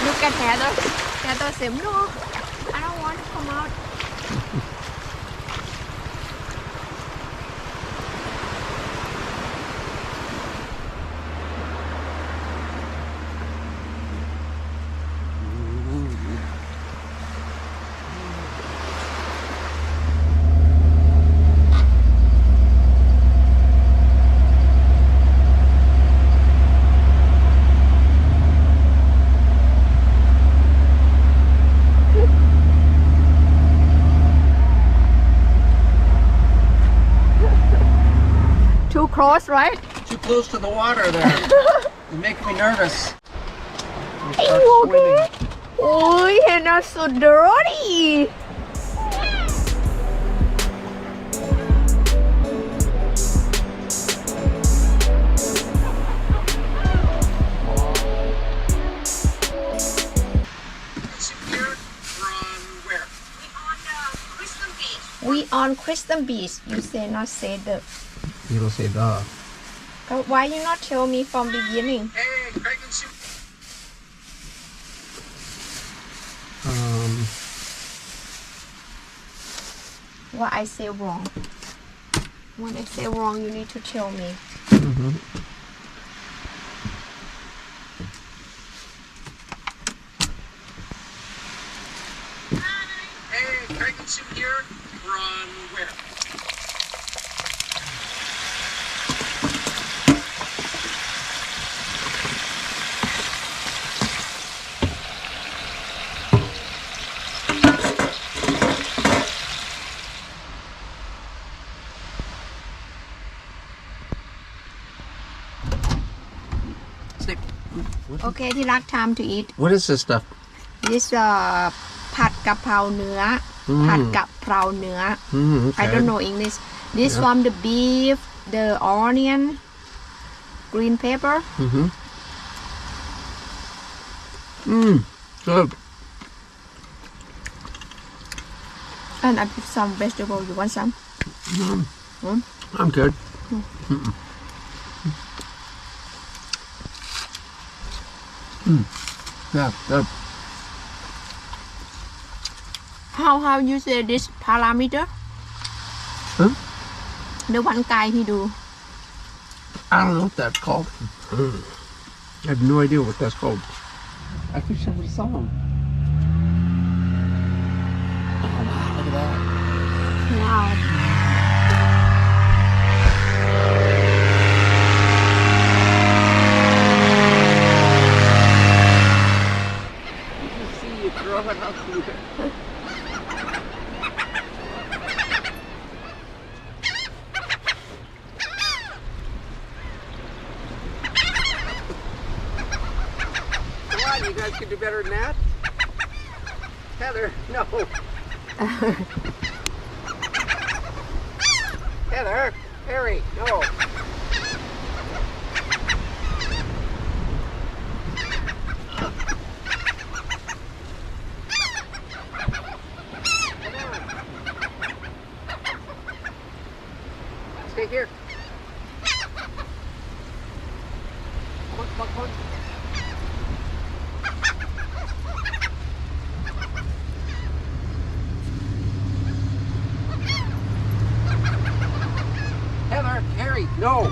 Look at Heather. Heather said, no, I don't want to come out. Too close, right? Too close to the water there. You're making me nervous. Are you okay? Oh, Hannah's so dirty. We on Kristen Beach. You say not say the. You don't say the. Why you not tell me from beginning? Hey, pregnancy. What I say wrong? When I say wrong, you need to tell me. Hey, pregnancy here. Run where? Okay ที่รัก time to eat. What is this stuff? This ผัดกะเพราเนื้อ ผัดกะเพราเนื้อ Okay. I don't know English. This from the beef, the onion, green pepper. Good. And I put some vegetable. You want some? I'm good. Yeah, good. How you say this parameter? The one guy he do. I don't know what that's called. I have no idea what that's called. I wish I would have saw him. Oh, wow, look at that. Wow. Come on, you guys can do better than that. Heather, no. Heather, Harry, no. Stay here. Heather, Harry, no.